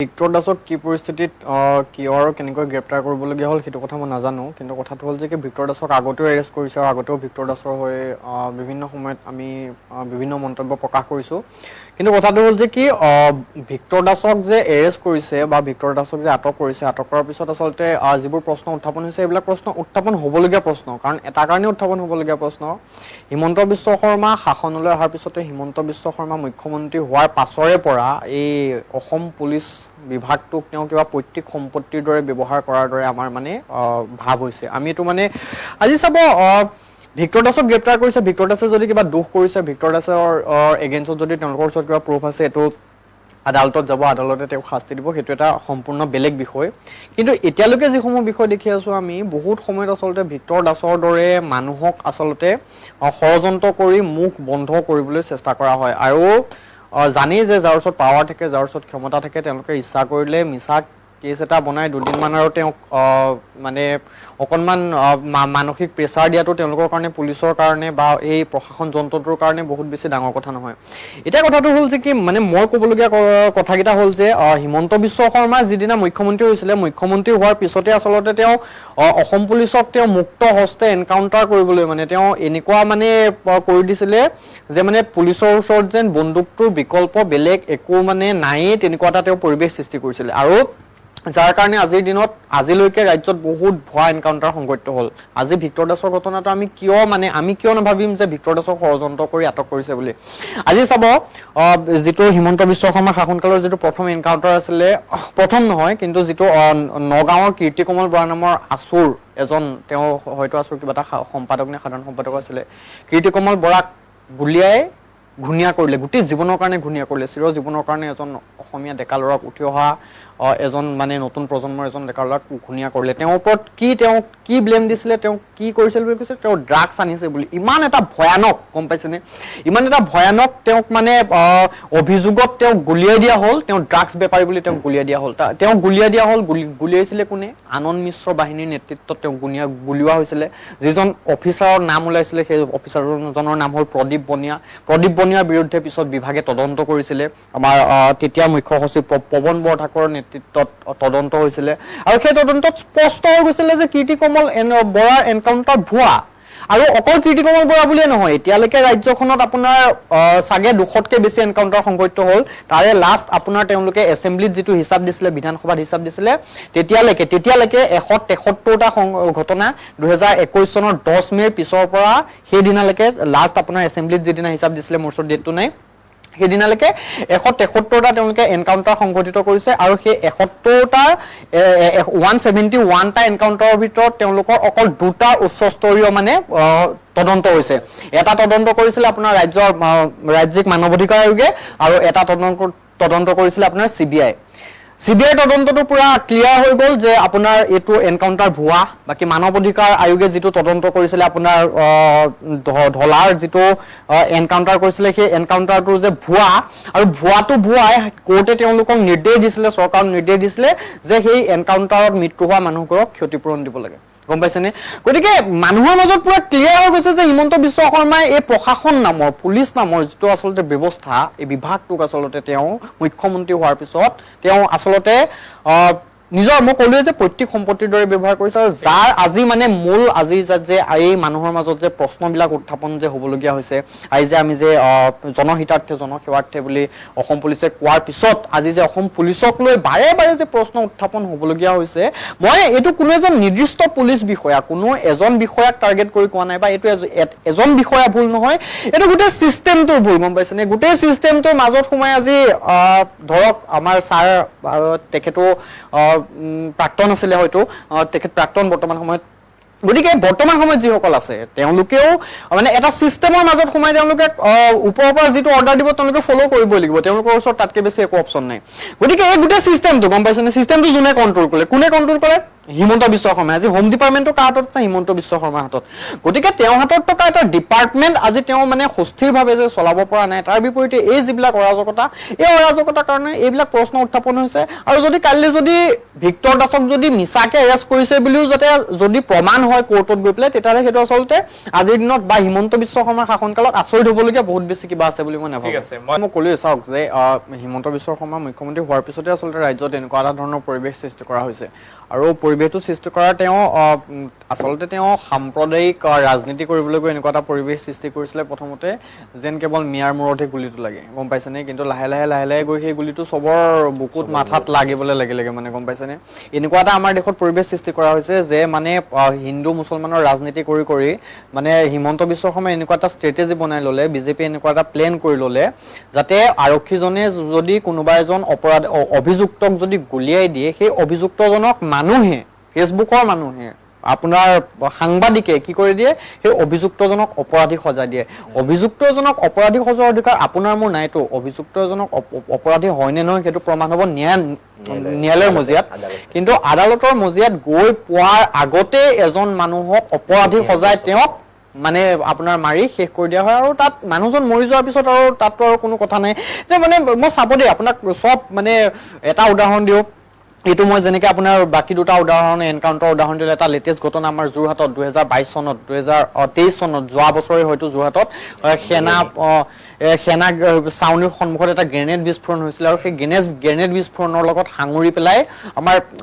Victor দাসক কি পৰিস্থিতিত কিয় আৰু কেনেকৈ গ্ৰেপ্তাৰ কৰিবলগীয়া হ'ল সেইটো কথা মই নাজানো, কিন্তু কথাটো হ'ল যে কি ভিক্টৰ দাসক আগতেও এৰেষ্ট কৰিছে আৰু আগতেও ভিক্টৰ দাসৰ হৈ বিভিন্ন সময়ত আমি বিভিন্ন মন্তব্য প্ৰকাশ কৰিছোঁ। কিন্তু কথাটো হ'ল যে কি ভিক্টৰ দাসক যে এৰেষ্ট কৰিছে বা ভিক্টৰ দাসক যে আটক কৰিছে, আটক কৰাৰ পিছত আচলতে যিবোৰ প্ৰশ্ন উত্থাপন হৈছে এইবিলাক প্ৰশ্ন উত্থাপন হ'বলগীয়া প্ৰশ্ন, কাৰণ এটা কাৰণে উত্থাপন হ'বলগীয়া প্ৰশ্ন। হিমন্ত বিশ্ব শৰ্মা শাসনলৈ অহাৰ পিছতে হিমন্ত বিশ্ব শৰ্মা মুখ্যমন্ত্ৰী হোৱাৰ পাছৰে পৰা এই অসম পুলিচ বিভাগটোক তেওঁ কিবা পৈতৃক সম্পত্তিৰ দৰে ব্যৱহাৰ কৰাৰ দৰে আমাৰ মানে ভাৱ হৈছে। আমি এইটো মানে আজি চাব ভিক্টৰ দাসক গ্ৰেপ্তাৰ কৰিছে, ভিক্টৰ দাসে যদি কিবা দোষ কৰিছে, ভিক্টৰ দাসৰ এগেইনষ্টত যদি তেওঁলোকৰ ওচৰত কিবা প্ৰুফ আছে, এইটো আদালতত যাব, আদালতে তেওঁক শাস্তি দিব, সেইটো এটা সম্পূৰ্ণ বেলেগ বিষয়। কিন্তু এতিয়ালৈকে যিসমূহ বিষয় দেখি আছোঁ আমি, বহুত সময়ত আচলতে ভিক্টৰ দাসৰ দৰে মানুহক আচলতে ষড়যন্ত্ৰ কৰি মুখ বন্ধ কৰিবলৈ চেষ্টা কৰা হয়। আৰু জানেই যে যাৰ ওচৰত পাৱাৰ থাকে, যাৰ ওচৰত ক্ষমতা থাকে, তেওঁলোকে ইচ্ছা কৰিলে মিছা কেছ এটা বনাই দুদিনমান আৰু তেওঁক মানে অকণমান মানসিক প্ৰেছাৰ দিয়াটো তেওঁলোকৰ কাৰণে, পুলিচৰ কাৰণে বা এই প্ৰশাসন যন্ত্ৰটোৰ কাৰণে বহুত বেছি ডাঙৰ কথা নহয়। এতিয়া কথাটো হ'ল যে কি মানে মই ক'বলগীয়া কথাকেইটা হ'ল যে হিমন্ত বিশ্ব শৰ্মা যিদিনা মুখ্যমন্ত্ৰী হৈছিলে, মুখ্যমন্ত্ৰী হোৱাৰ পিছতে আচলতে তেওঁ অসম পুলিচক তেওঁ মুক্ত হস্তে এনকাউণ্টাৰ কৰিবলৈ মানে তেওঁ এনেকুৱা মানে কৰি দিছিলে যে মানে পুলিচৰ ওচৰত যেন বন্দুকটোৰ বিকল্প বেলেগ একো মানে নায়েই, তেনেকুৱা এটা তেওঁ পৰিৱেশ সৃষ্টি কৰিছিলে। আৰু যাৰ কাৰণে আজিৰ দিনত আজিলৈকে ৰাজ্যত বহুত ভুৱা এনকাউণ্টাৰ সংঘটিত হ'ল। আজি ভিক্টৰ দাসৰ ঘটনাটো আমি কিয় নাভাবিম যে ভিক্টৰ দাসক ষড়যন্ত্ৰ কৰি আটক কৰিছে বুলি। আজি চাব যিটো হিমন্ত বিশ্ব শৰ্মা শাসনকালৰ যিটো প্ৰথম এনকাউণ্টাৰ আছিলে, প্ৰথম নহয় কিন্তু যিটো নগাঁৱৰ কীৰ্তি কমল বৰা নামৰ আচুৰ এজন, তেওঁ হয়তো আচুৰ কিবা এটা সম্পাদক নে সাধাৰণ সম্পাদক আছিলে, কীৰ্তি কমল বৰাক গুলিয়াই ঘূণীয়া কৰিলে, গোটেই জীৱনৰ কাৰণে ঘূণীয়া কৰিলে, চিৰ জীৱনৰ কাৰণে এজন অসমীয়া ডেকা ল'ৰাক, উঠি অহা এজন মানে নতুন প্ৰজন্মৰ এজন ডেকা ল'ৰাক ঘূণীয়া কৰিলে। তেওঁৰ ওপৰত তেওঁ কি ব্লেম দিছিলে, তেওঁ কি কৰিছিল বুলি কৈছে, তেওঁ ড্ৰাগছ আনিছে বুলি। ইমান এটা ভয়ানক, গম পাইছেনে, ইমান এটা ভয়ানক তেওঁক মানে অভিযোগত তেওঁক গুলিয়াই দিয়া হ'ল, তেওঁ ড্ৰাগছ বেপাৰী বুলি তেওঁক গুলিয়াই দিয়া হ'ল। তেওঁক গুলিয়াই দিয়া হ'ল, গুলিয়াইছিলে কোনে? আনন্দ মিশ্ৰ বাহিনীৰ নেতৃত্বত তেওঁক গুলিওৱা হৈছিলে। যিজন অফিচাৰৰ নাম ওলাইছিলে সেই অফিচাৰজনৰ নাম হ'ল প্ৰদীপ বনিয়া। প্ৰদীপ বনিয়াৰ বিৰুদ্ধে পিছত বিভাগে তদন্ত কৰিছিলে, আমাৰ তেতিয়া মুখ্য সচিব পৱন বৰঠাকুৰৰ নেতৃত্বত তদন্ত হৈছিলে, আৰু সেই তদন্তত স্পষ্ট হৈ গৈছিলে যে কীৰ্তি কমল বৰাৰ এনকাউণ্টাৰ ভুৱা। আৰু অকল কীৰ্তি কমল বৰা বুলিয়ে নহয়, এতিয়ালৈকে ৰাজ্যখনত আপোনাৰ চাগে 200তকৈ বেছি এনকাউণ্টাৰ সংঘটিত হ'ল। তাৰে লাষ্ট আপোনাৰ তেওঁলোকে এছেম্বলিত যিটো হিচাপ দিছিলে, বিধানসভাত হিচাপ দিছিলে, তেতিয়ালৈকে 173টা ঘটনা 2021 চনৰ 10 মে'ৰ পিছৰ পৰা সেইদিনালৈকে লাষ্ট আপোনাৰ এছেম্বলিত যিদিনা হিচাপ দিছিলে, মোৰ ওচৰত ডেটটো নাই, সেইদিনালৈকে 173টা তেওঁলোকে এনকাউণ্টাৰ সংঘটিত কৰিছে। আৰু সেই 171টা এনকাউণ্টাৰৰ ভিতৰত তেওঁলোকৰ অকল 2টা উচ্চস্তৰীয় মানে তদন্ত হৈছে। এটা তদন্ত কৰিছিলে আপোনাৰ ৰাজ্যিক মানৱ অধিকাৰ আয়োগে, আৰু এটা তদন্ত কৰিছিলে আপোনাৰ CBI তদন্তটো পুৰা ক্লিয়াৰ হৈ গ'ল যে আপোনাৰ এইটো এনকাউণ্টাৰ ভুৱা। বাকী মানৱ অধিকাৰ আয়োগে যিটো তদন্ত কৰিছিলে, আপোনাৰ ঢলাৰ যিটো এনকাউণ্টাৰ কৰিছিলে, সেই এনকাউণ্টাৰটো যে ভুৱা, আৰু ভুৱাই কোৰ্টে তেওঁলোকক নিৰ্দেশ দিছিলে, চৰকাৰক নিৰ্দেশ দিছিলে যে সেই এনকাউণ্টাৰত মৃত্যু হোৱা মানুহবোৰক ক্ষতিপূৰণ দিব লাগে, গম পাইছেনে। গতিকে মানুহৰ মাজত পুৰা ক্লিয়াৰ হৈ গৈছে যে হিমন্ত বিশ্ব শৰ্মাই এই প্ৰশাসন নামৰ, পুলিচ নামৰ যিটো আচলতে ব্যৱস্থা, এই বিভাগটোক আচলতে তেওঁ মুখ্যমন্ত্ৰী হোৱাৰ পিছত তেওঁ আচলতে নিজৰ, মই ক'লোৱে যে পৈতৃক সম্পত্তিৰ দৰে ব্যৱহাৰ কৰিছে। আৰু যাৰ আজি মানে মূল আজি যে এই মানুহৰ মাজত যে প্ৰশ্নবিলাক উত্থাপন যে হ'বলগীয়া হৈছে, আজি যে আমি যে জনহিতাৰ্থে জনসেৱাৰ্থে বুলি অসম পুলিচে কোৱাৰ পিছত আজি যে অসম পুলিচক লৈ বাৰে বাৰে যে প্ৰশ্ন উত্থাপন হ'বলগীয়া হৈছে, মই এইটো কোনো এজন নিৰ্দিষ্ট পুলিচ বিষয়া, কোনো এজন বিষয়াক টাৰ্গেট কৰি কোৱা নাই, বা এইটো এজন বিষয়া ভুল নহয়, এইটো গোটেই চিষ্টেমটোৰ ভুল, গম পাইছেনে। গোটেই চিষ্টেমটোৰ মাজত সোমাই আজি ধৰক আমাৰ ছাৰ, তেখেতো প্ৰাক্তন আছিলে, হয়তো তেখেত প্ৰাক্তন বৰ্তমান সময়ত। গতিকে বৰ্তমান সময়ত যিসকল আছে তেওঁলোকেও মানে এটা চিষ্টেমৰ মাজত সোমাই তেওঁলোকে ওপৰৰ পৰা যিটো অৰ্ডাৰ দিব তেওঁলোকে ফ'ল' কৰিবই লাগিব, তেওঁলোকৰ ওচৰত তাতকৈ বেছি একো অপশ্যন নাই। গতিকে এই গোটেই চিষ্টেমটো, গম পাইছেনে, চিষ্টেমটো যোনে কণ্ট্ৰল কৰে, কোনে কণ্ট্ৰল কৰে? হিমন্ত বিশ্ব শৰ্মা আজি হোম ডিপাৰ্টমেণ্টৰ কাৰ হাতত আছে হিমন্ত বিশ্ব শৰ্মাৰ হাতত গতিকে তেওঁৰ হাতত থকা এটা ডিপাৰ্টমেণ্ট আজি তেওঁ মানে সুস্থিৰভাৱে যে চলাব পৰা নাই তাৰ বিপৰীতে এই যিবিলাক অৰাজকতা এই অৰাজকতাৰ কাৰণে এইবিলাক প্ৰশ্ন উত্থাপন হৈছে আৰু যদি কাইলৈ যদি ভিক্টৰ দাসক যদি মিছাকে এৰেষ্ট কৰিছে বুলিও যাতে যদি প্ৰমাণ হয় কোৰ্টত গৈ পেলাই তেতিয়াহ'লে সেইটো আচলতে আজিৰ দিনত বা হিমন্ত বিশ্ব শৰ্মাৰ শাসনকালত আচৰিত হ'বলগীয়া বহুত বেছি কিবা আছে বুলি মই নাভাবোঁ মই ক'লোৱে চাওক যে হিমন্ত বিশ্ব শৰ্মা মুখ্যমন্ত্ৰী হোৱাৰ পিছতে আচলতে ৰাজ্যত এনেকুৱা এটা ধৰণৰ পৰিৱেশ সৃষ্টি কৰা হৈছে আৰু পৰিৱেশটো সৃষ্টি কৰা তেওঁ আচলতে তেওঁ সাম্প্ৰদায়িক ৰাজনীতি কৰিবলৈ গৈ এনেকুৱা এটা পৰিৱেশ সৃষ্টি কৰিছিলে প্ৰথমতে যেন কেৱল মিয়াৰ মূৰতহে গুলিটো লাগে গম পাইছেনে কিন্তু লাহে লাহে গৈ সেই গুলিটো চবৰ বুকুত মাথাত লাগিবলৈ লাগে মানে গম পাইছেনে এনেকুৱা এটা আমাৰ দেশত পৰিৱেশ সৃষ্টি কৰা হৈছে যে মানে হিন্দু মুছলমানৰ ৰাজনীতি কৰি মানে হিমন্ত বিশ্ব শৰ্মাই এনেকুৱা এটা ষ্ট্ৰেটেজি বনাই ল'লে বিজেপি এনেকুৱা এটা প্লেন কৰি ল'লে যাতে আৰক্ষীজনে যদি কোনোবা এজন অভিযুক্তক যদি গুলিয়াই দিয়ে সেই অভিযুক্তজনক মানুহে ফেচবুকৰ মানুহে আপোনাৰ সাংবাদিকে কি কৰি দিয়ে সেই অভিযুক্তজনক অপৰাধী সজাই দিয়ে অভিযুক্তজনক অপৰাধী সজোৱাৰ অধিকাৰ আপোনাৰ মোৰ নাইতো অভিযুক্তজনক অপৰাধী হয় নে নহয় সেইটো প্ৰমাণ হ'ব ন্যায়ালয়ৰ মজিয়াত কিন্তু আদালতৰ মজিয়াত গৈ পোৱাৰ আগতে এজন মানুহক অপৰাধী সজাই তেওঁক মানে আপোনাৰ মাৰি শেষ কৰি দিয়া হয় আৰু তাত মানুহজন মৰি যোৱাৰ পিছত আৰু তাততো আৰু কোনো কথা নাই মানে মই চাব দেই আপোনাক চব মানে এটা উদাহৰণ দিওঁ এইটো মই যেনেকৈ আপোনাৰ বাকী দুটা উদাহৰণ এনকাউণ্টাৰ উদাহৰণ দিলে এটা লেটেষ্ট ঘটনা আমাৰ যোৰহাটত 2022 চনত 2023 চনত যোৱা বছৰে হয়তো যোৰহাটত সেনা চাউনিৰ সন্মুখত এটা গ্ৰেনেড বিস্ফোৰণ হৈছিলে আৰু সেই গ্ৰেনেড বিস্ফোৰণৰ লগত সাঙুৰি পেলাই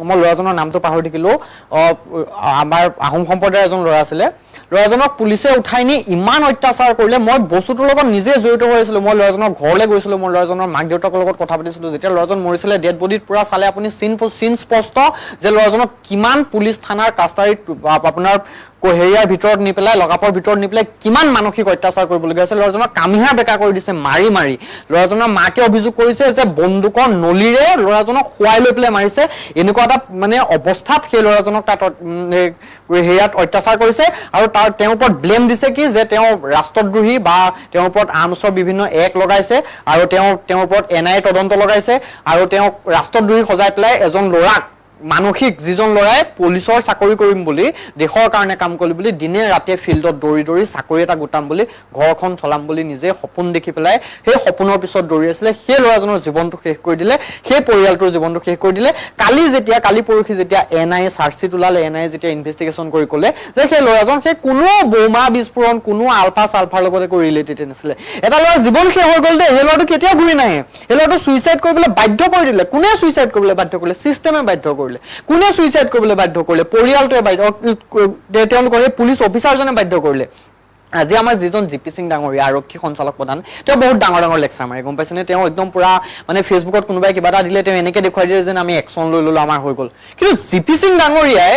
মই ল'ৰাজনৰ নামটো পাহৰি থাকিলোঁ আমাৰ আহোম সম্প্ৰদায়ৰ এজন ল'ৰা আছিলে ল'ৰাজনক পুলিচে উঠাই নি ইমান অত্যাচাৰ কৰিলে মই বস্তুটোৰ লগত নিজে জড়িত হৈ আছিলোঁ মই ল'ৰাজনৰ ঘৰলৈ গৈছিলোঁ মই ল'ৰাজনৰ মাক দেউতাকৰ লগত কথা পাতিছিলোঁ যেতিয়া ল'ৰাজন মৰিছিলে ডেড বডিত পুৰা চালে আপুনি চিন স্পষ্ট যে ল'ৰাজনক কিমান পুলিচ থানাৰ কাছাৰীত আপোনাৰ হেৰিয়াৰ ভিতৰত নি পেলাই লগাপৰ ভিতৰত নি পেলাই কিমান মানসিক অত্যাচাৰ কৰিবলগীয়া হৈছে ল'ৰাজনক কামিহা বেকা কৰি দিছে মাৰি ল'ৰাজনৰ মাকে অভিযোগ কৰিছে যে বন্দুকৰ নলীৰে ল'ৰাজনক শুৱাই লৈ পেলাই মাৰিছে এনেকুৱা এটা মানে অৱস্থাত সেই ল'ৰাজনক তাত হেৰিয়াত অত্যাচাৰ কৰিছে আৰু তেওঁৰ ওপৰত ব্লেম দিছে কি যে তেওঁ ৰাষ্ট্ৰদ্ৰোহী বা তেওঁৰ ওপৰত আৰ্মছৰ বিভিন্ন এক লগাইছে আৰু তেওঁৰ ওপৰত NIA তদন্ত লগাইছে আৰু তেওঁক ৰাষ্ট্ৰদ্ৰোহী সজাই পেলাই এজন ল'ৰাক মানসিক যিজন ল'ৰাই পুলিচৰ চাকৰি কৰিম বুলি দেশৰ কাৰণে কাম কৰিম বুলি দিনে ৰাতিয়ে ফিল্ডত দৌৰি চাকৰি এটা গোটাম বুলি ঘৰখন চলাম বুলি নিজে সপোন দেখি পেলাই সেই সপোনৰ পিছত দৌৰি আছিলে সেই ল'ৰাজনৰ জীৱনটো শেষ কৰি দিলে সেই পৰিয়ালটোৰ জীৱনটো শেষ কৰি দিলে কালি পৰহি যেতিয়া NIA চাৰ্জশ্বিট ওলালে NIA যেতিয়া ইনভেষ্টিগেশ্যন কৰি ক'লে যে সেই ল'ৰাজন সেই কোনো বোমা বিস্ফোৰণ কোনো আলফাৰ লগত একো ৰিলেটেড নাছিলে এটা ল'ৰা জীৱন শেষ হৈ গ'ল দেই সেই ল'ৰাটো কেতিয়াও ঘূৰি নাহে সেই ল'ৰাটো ছুইচাইড কৰিবলৈ বাধ্য কৰি দিলে কোনে ছুইচাইড কৰিবলৈ বাধ্য কৰিলে চিষ্টেমে বাধ্য কৰিলে কোনে ছুইচাইড কৰিবলৈ বাধ্য কৰিলে পৰিয়ালটোৱে তেওঁলোকৰ এই পুলিচ অফিচাৰজনে বাধ্য কৰিলে আজি আমাৰ যিজন জিপি সিং ডাঙৰীয়া আৰক্ষী সঞ্চালক প্ৰধান তেওঁ বহুত ডাঙৰ লেকচাৰ মাৰে গম পাইছেনে তেওঁ একদম পুৰা মানে ফেচবুকত কোনোবাই কিবা এটা দিলে তেওঁ এনেকৈ দেখুৱাই দিয়ে যেন আমি একশ্যন লৈ ল'লো আমাৰ হৈ গ'ল কিন্তু জিপি সিং ডাঙৰীয়াই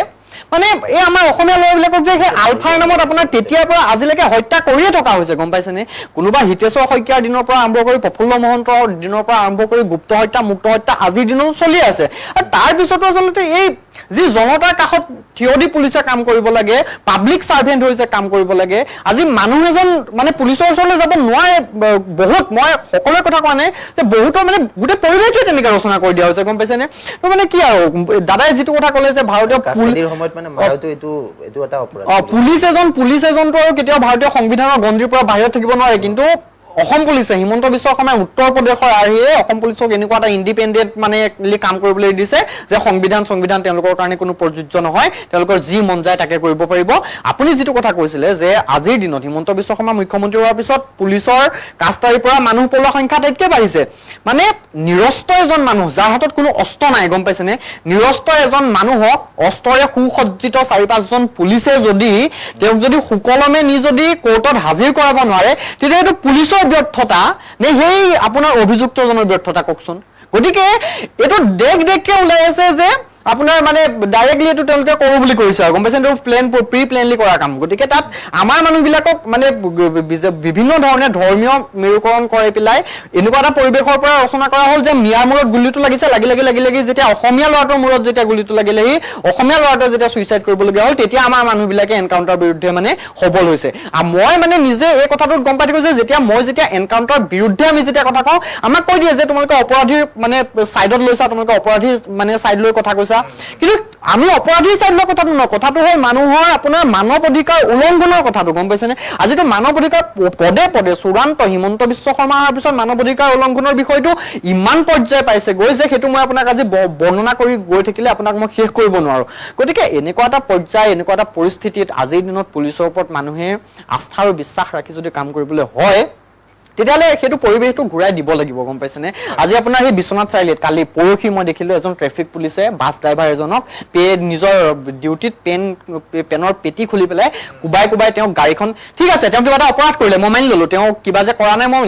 মানে এই আমাৰ অসমীয়া ল'ৰাবিলাকক যে সেই আলফাৰ নামত আপোনাৰ তেতিয়াৰ পৰা আজিলৈকে হত্যা কৰিয়ে থকা হৈছে গম পাইছেনে কোনোবা হিতেশ্বৰ শইকীয়াৰ দিনৰ পৰা আৰম্ভ কৰি প্ৰফুল্ল মহন্তৰ দিনৰ পৰা আৰম্ভ কৰি গুপ্ত হত্যা মুক্ত হত্যা আজিৰ দিনতো চলি আছে আৰু তাৰপিছতো আচলতে এই যি জনতাৰ কাষত থিয় দি পুলিচে কাম কৰিব লাগে পাব্লিক ছাৰ্ভেণ্ট হৈছে কাম কৰিব লাগে আজি মানুহ এজন মানে পুলিচৰ ওচৰলৈ যাব নোৱাৰে বহুত মই সকলোৰে কথা কোৱা নাই যে বহুতৰ মানে গোটেই পৰিৱেশটোৱে তেনেকৈ ৰচনা কৰি দিয়া হৈছে গম পাইছেনে তো মানে কি আৰু দাদাই যিটো কথা ক'লে যে ভাৰতীয় সময়ত মানে এইটো এটা অপৰাধ পুলিচ এজনটো আৰু কেতিয়াও ভাৰতীয় সংবিধানৰ গণ্ডিৰ পৰা বাহিৰত থাকিব নোৱাৰে কিন্তু অসম পুলিচে হিমন্ত বিশ্ব শৰ্মাই উত্তৰ প্ৰদেশৰ আৰ্হিয়ে অসম পুলিচক এনেকুৱা এটা ইণ্ডিপেণ্ডেণ্ট মানে কাম কৰিবলৈ দিছে যে সংবিধান তেওঁলোকৰ কাৰণে কোনো প্ৰযোজ্য নহয় তেওঁলোকৰ যি মন যায় তাকে কৰিব পাৰিব আপুনি যিটো কথা কৈছিলে যে আজিৰ দিনত হিমন্ত বিশ্ব শৰ্মা মুখ্যমন্ত্ৰী হোৱাৰ পিছত পুলিচৰ কাছাৰীৰ পৰা মানুহ পলোৱা সংখ্যা আটাইতকৈ বাঢ়িছে মানে নিৰস্ত্ৰ এজন মানুহ যাৰ হাতত কোনো অস্ত্ৰ নাই গম পাইছেনে নিৰস্ত্ৰ এজন মানুহক অস্ত্ৰৰে সুসজ্জিত 4-5জন পুলিচে যদি তেওঁক যদি সুকলমে নি যদি কোৰ্টত হাজিৰ কৰাব নোৱাৰে তেতিয়া এইটো পুলিচৰ ব্যৰ্থতা নে সেই আপোনাৰ অভিযুক্তজনৰ ব্যৰ্থতা কওকচোন গতিকে এইটো দেখকে ওলাই আছে যে আপোনাৰ মানে ডাইৰেক্টলি এইটো তেওঁলোকে কৰো বুলি কৰিছে আৰু গম পাইছেনে প্ৰি প্লেনলি কৰা কাম গতিকে তাত আমাৰ মানুহবিলাকক মানে বিভিন্ন ধৰণে ধৰ্মীয় মেৰুকৰণ কৰি পেলাই এনেকুৱা এটা পৰিৱেশৰ পৰা ৰচনা কৰা হ'ল যে মিয়াৰ মূৰত গুলিটো লাগিছে লাগি যেতিয়া অসমীয়া ল'ৰাটোৰ মূৰত যেতিয়া গুলিটো লাগিলে সি অসমীয়া ল'ৰাটোৱে যেতিয়া ছুইচাইড কৰিবলগীয়া হ'ল তেতিয়া আমাৰ মানুহবিলাকে এনকাউণ্টাৰ বিৰুদ্ধে মানে সবল হৈছে আৰু মই মানে নিজে এই কথাটোত গম পাই গৈছে যেতিয়া এনকাউণ্টাৰ বিৰুদ্ধে আমি যেতিয়া কথা কওঁ আমাক কৈ দিয়ে যে তোমালোকে অপৰাধীৰ মানে ছাইডত লৈছা তোমালোকে অপৰাধীৰ মানে ছাইড লৈ কথা কৈছা কিন্তু আমি অপৰাধী চাইডৰ কথাটো নহয়, কথাটো হ'ল মানুহৰ আপোনাৰ মানৱ অধিকাৰ উলংঘনৰ কথাটো, গম পাইছেনে? আজিতো মানৱ অধিকাৰ পদে পদে চূড়ান্ত হিমন্ত বিশ্ব শৰ্মা অহাৰ পিছত মানৱ অধিকাৰ উলংঘনৰ বিষয়টো ইমান পৰ্যায় পাইছে গৈ যে সেইটো মই আপোনাক আজি বৰ্ণনা কৰি গৈ থাকিলে আপোনাক মই শেষ কৰিব নোৱাৰো। গতিকে এনেকুৱা এটা পৰ্যায়, এনেকুৱা এটা পৰিস্থিতিত আজিৰ দিনত পুলিচৰ ওপৰত মানুহে আস্থা আৰু বিশ্বাস ৰাখি যদি কাম কৰিবলৈ হয়, তেতিয়াহ'লে সেইটো পৰিৱেশটো ঘূৰাই দিব লাগিব, গম পাইছেনে? আজি আপোনাৰ সেই বিশ্বনাথ চাৰিআলিত কালি পৰহি মই দেখিলো এজন ট্ৰেফিক পুলিচে বাছ ড্ৰাইভাৰ এজনক নিজৰ ডিউটিত পেনৰ পেটি খুলি পেলাই কোবাই কোবাই তেওঁ গাড়ীখন, ঠিক আছে তেওঁ কিবা এটা অপৰাধ কৰিলে মই মানি ললো, তেওঁ কিবা যে কৰা নাই মই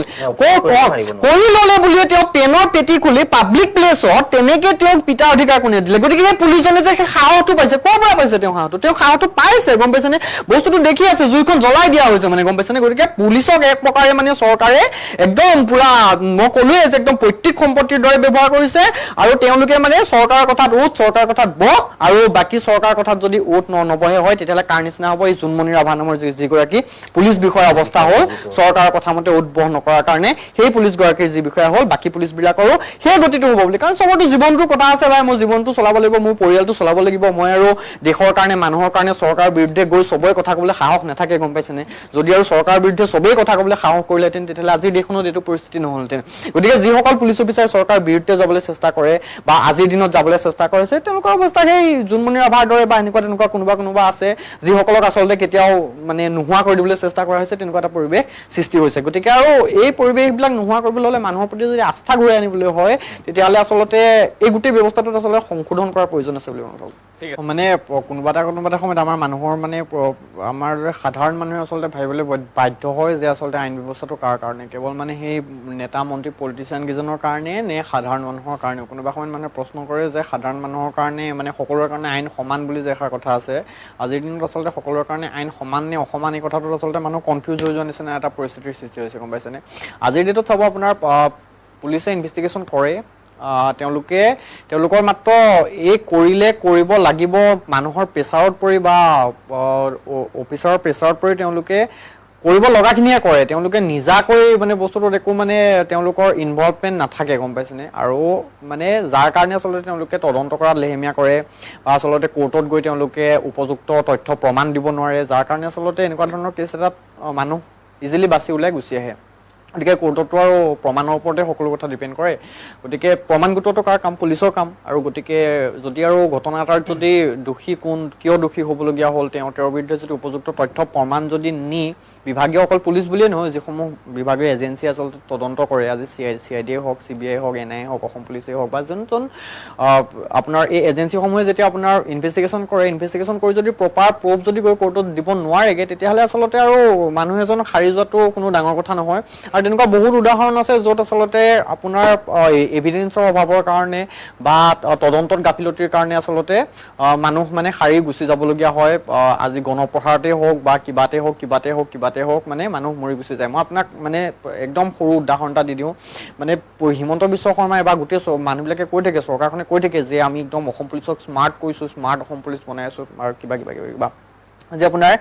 কৰি ললে বুলিয়ে তেওঁ পেনৰ পেটি খুলি পাব্লিক প্লেচত তেনেকে তেওঁক পিতাৰ অধিকাৰ কোনে দিলে? গতিকে সেই পুলিচজনে যে সাহসটো পাইছে, ক'ৰ পৰা পাইছে তেওঁ সাহসটো? তেওঁ সাহসটো পাইছে, গম পাইছেনে? বস্তুটো দেখি আছে, জুইখন জ্বলাই দিয়া হৈছে মানে, গম পাইছেনে? গতিকে পুলিচক এক প্ৰকাৰে মানে চৰকাৰে একদম পুৰা মই ক'লোৱে যে একদম পৈতৃক সম্পত্তিৰ দৰে ব্যৱহাৰ কৰিছে, আৰু তেওঁলোকে মানে চৰকাৰৰ কথাত উঠ, চৰকাৰৰ কথাত বহ, আৰু বাকী চৰকাৰৰ কথাত যদি উঠ নবহে হয় তেতিয়াহ'লে কাৰ নিচিনা হ'ব? এই জোনমণি ৰাভা নামৰ যিগৰাকী পুলিচ বিষয়াৰ অৱস্থা হ'ল চৰকাৰৰ কথা মতে উদ্বহ নকৰাৰ কাৰণে, সেই পুলিচ গৰাকীৰ যি বিষয়া হ'ল বাকী পুলিচ বিলাকৰো সেই গতিটো হ'ব বুলি। কাৰণ চবৰতো জীৱনটোৰ কথা আছে ভাই, মোৰ জীৱনটো চলাব লাগিব, মোৰ পৰিয়ালটো চলাব লাগিব, মই আৰু দেশৰ কাৰণে মানুহৰ কাৰণে চৰকাৰৰ বিৰুদ্ধে গৈ চবৰে কথা ক'বলৈ সাহস নাথাকে, গম পাইছেনে? যদি আৰু চৰকাৰৰ বিৰুদ্ধে চবেই কথা ক'বলৈ সাহস কৰিলেহেঁতেন তেতিয়াহ'লে আজিৰ দেশখনত এইটো পৰিস্থিতি নহ'লহেঁতেন। গতিকে যিসকল পুলিচ অফিচাৰে চৰকাৰৰ বিৰুদ্ধে যাবলৈ চেষ্টা কৰে বা আজিৰ দিনত যাবলৈ চেষ্টা কৰিছে, তেওঁলোকৰ অৱস্থা সেই জোনমণি ৰাভাৰ দৰে বা এনেকুৱা তেনেকুৱা কোনোবা আছে যিসকলক আচলতে কেতিয়াও মানে নোহোৱা কৰি দিবলৈ চেষ্টা কৰা হৈছে, তেনেকুৱা এটা পৰিৱেশ সৃষ্টি হৈছে। গতিকে আৰু এই পৰিৱেশবিলাক নোহোৱা কৰিবলৈ হ'লে মানুহৰ প্ৰতি যদি আস্থা ঘূৰাই আনিবলৈ হয় তেতিয়াহ'লে আচলতে এই গোটেই ব্যৱস্থাটোত আচলতে সংশোধন কৰাৰ প্ৰয়োজন আছে বুলি মই ভাবোঁ। মানে কোনোবা এটা সময়ত আমাৰ মানুহৰ মানে আমাৰ সাধাৰণ মানুহে আচলতে ভাবিবলৈ বাধ্য হয় যে আচলতে আইন ব্যৱস্থাটো কাৰ কাৰণে, কেৱল মানে সেই নেতা মন্ত্ৰী পলিটিচিয়ান কেইজনৰ কাৰণে নে সাধাৰণ মানুহৰ কাৰণে? কোনোবা সময়ত মানুহে প্ৰশ্ন কৰে যে সাধাৰণ মানুহৰ কাৰণে মানে সকলোৰে কাৰণে আইন সমান বুলি যে এষাৰ কথা আছে, আজিৰ দিনত আচলতে সকলোৰে কাৰণে আইন সমান নে অসমান এই কথাটোত আচলতে মানুহ কনফিউজ হৈ যোৱা নিচিনা এটা পৰিস্থিতিৰ সৃষ্টি হৈছে, গম পাইছেনে? আজিৰ ডেটত চাব আপোনাৰ পুলিচে ইনভেষ্টিগেশ্যন কৰে, তেওঁলোকৰ মাত্ৰ এই কৰিলে কৰিব লাগিব মানুহৰ প্ৰেছাৰত পৰি বা অফিচাৰৰ প্ৰেছাৰত পৰি তেওঁলোকে কৰিব লগাখিনিয়ে কৰে, তেওঁলোকে নিজাকৈ মানে বস্তুটোত একো মানে তেওঁলোকৰ ইনভলভমেণ্ট নাথাকে, গম পাইছেনে? আৰু মানে যাৰ কাৰণে আচলতে তেওঁলোকে তদন্ত কৰাত লেহেমীয়া কৰে বা আচলতে কোৰ্টত গৈ তেওঁলোকে উপযুক্ত তথ্য প্ৰমাণ দিব নোৱাৰে, যাৰ কাৰণে আচলতে এনেকুৱা ধৰণৰ কেছ এটাত মানুহ ইজিলি বাচি ওলাই গুচি আহে। গতিকে কোৰ্টতো আৰু প্ৰমাণৰ ওপৰতে সকলো কথা ডিপেণ্ড কৰে। গতিকে প্ৰমাণ গোটোৱাটো কাৰ কাম? পুলিচৰ কাম। আৰু গতিকে যদি আৰু ঘটনা এটাত যদি দোষী কোন, কিয় দোষী হ'বলগীয়া হ'ল, তেওঁৰ বিৰুদ্ধে যদি উপযুক্ত তথ্য প্ৰমাণ যদি বিভাগীয় অকল পুলিচ বুলিয়ে নহয়, যিসমূহ বিভাগীয় এজেঞ্চি আচলতে তদন্ত কৰে, আজি CID হওক, CBI হওক, NIA হওক, অসম পুলিচেই হওক বা যোনজন আপোনাৰ এই এজেঞ্চিসমূহে যেতিয়া আপোনাৰ ইনভেষ্টিগেশ্যন কৰি যদি প্ৰপাৰ প্ৰুফ যদি গৈ কোৰ্টত দিব নোৱাৰেগৈ, তেতিয়াহ'লে আচলতে আৰু মানুহ এজনক সাৰি যোৱাটো কোনো ডাঙৰ কথা নহয়। আৰু তেনেকুৱা বহুত উদাহৰণ আছে য'ত আচলতে আপোনাৰ এভিডেন্সৰ অভাৱৰ কাৰণে বা তদন্তত গাফিলতিৰ কাৰণে আচলতে মানুহ মানে সাৰি গুচি যাবলগীয়া হয়। আজি গণপ্ৰহাৰতেই হওক বা কিবাতে হওক মানে মানুহ মৰি গুচি যায়। মই আপোনাক মানে একদম সৰু উদাহৰণ এটা দি দিওঁ। মানে হিমন্ত বিশ্ব শৰ্মাই বা গোটেই মানুহবিলাকে কৈ থাকে, চৰকাৰখনে কৈ থাকে যে আমি একদম অসম পুলিচক স্মাৰ্ট কৰিছোঁ, স্মাৰ্ট অসম পুলিচ বনাই আছোঁ আৰু কিবা যে আপোনাৰ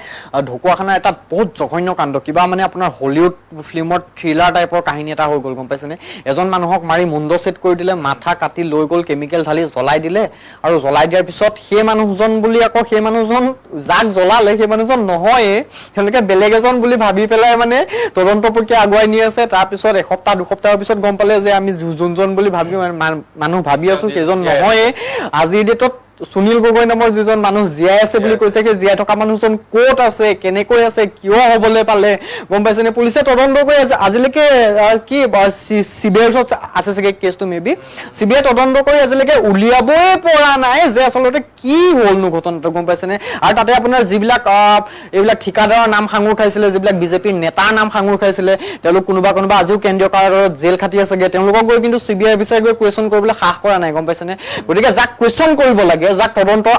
ঢকুৱাখানাৰ এটা বহুত জঘন্য কাণ্ড, কিবা মানে আপোনাৰ হলিউড ফিল্মত থ্ৰিলাৰ টাইপৰ কাহিনী এটা হৈ গ'ল, গম পাইছেনে? এজন মানুহক মাৰি মুণ্ড ছেট কৰি দিলে, মাথা কাটি লৈ গ'ল, কেমিকেল ঢালি জ্বলাই দিলে, আৰু জ্বলাই দিয়াৰ পিছত সেই মানুহজন বুলি আকৌ সেই মানুহজন যাক জ্বলালে সেই মানুহজন নহয়ে, তেওঁলোকে বেলেগ এজন বুলি ভাবি পেলাই মানে তদন্ত প্ৰক্ৰিয়া আগুৱাই নি আছে। তাৰপিছত এসপ্তাহ দুসপ্তাহৰ পিছত গম পালে যে আমি যোনজন বুলি মানুহ ভাবি আছো সেইজন নহয়ে। আজিৰ ডেটত সুনীল গগৈ নামৰ যিজন মানুহ জীয়াই আছে বুলি কৈছে, সেই জীয়াই থকা মানুহজন ক'ত আছে, কেনেকৈ আছে, কিয় হ'বলৈ পালে, গম পাইছেনে? পুলিচে তদন্ত কৰি আছে আজিলৈকে, কি CBI ওচৰত আছে চাগে কেছটো, মেবি CBI তদন্ত কৰি আজিলৈকে উলিয়াবই পৰা নাই যে আচলতে কি হ'লনো ঘটনাটো, গম পাইছেনে? আৰু তাতে আপোনাৰ যিবিলাক এইবিলাক ঠিকাদাৰৰ নাম সাঙুৰ খাইছিলে, যিবিলাক বিজেপিৰ নেতাৰ নাম সাঙুৰ খাইছিলে, তেওঁলোক কোনোবা আজিও কেন্দ্ৰীয় কাৰাগাৰত জেল খাটি আছেগে, তেওঁলোকক গৈ কিন্তু CBI অফিচাৰে গৈ কুৱেশ্যন কৰিবলৈ সাহ কৰা নাই, গম পাইছেনে? গতিকে যাক কুৱেশ্যন কৰিব লাগে, যাক তদন্তৰ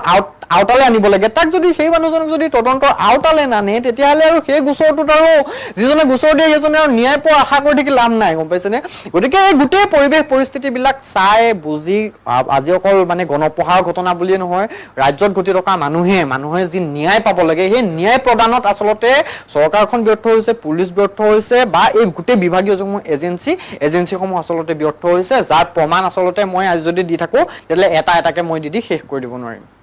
আওতালে আনিব লাগে তাক যদি সেই মানুহজনক যদি তদন্তৰ আওতালে নানে তেতিয়াহ'লে আৰু সেই গোচৰটোত আৰু যিজনে গোচৰ দিয়ে সেইজনে আৰু ন্যায় পোৱা আশা কৰি থাকি লাভ নাই গম পাইছেনে গতিকে এই গোটেই পৰিৱেশ পৰিস্থিতিবিলাক চাই বুজি আজি অকল মানে গণপ্ৰহাৰ ঘটনা বুলিয়ে নহয় ৰাজ্যত ঘটি থকা মানুহে যি ন্যায় পাব লাগে সেই ন্যায় প্ৰদানত আচলতে চৰকাৰখন ব্যৰ্থ হৈছে পুলিচ ব্যৰ্থ হৈছে বা এই গোটেই বিভাগীয় যিসমূহ এজেঞ্চিসমূহ আচলতে ব্যৰ্থ হৈছে যাৰ প্ৰমাণ আচলতে মই আজি যদি দি থাকো তেতিয়াহ'লে এটা এটাকে মই দি শেষ কৰি দিব নোৱাৰিম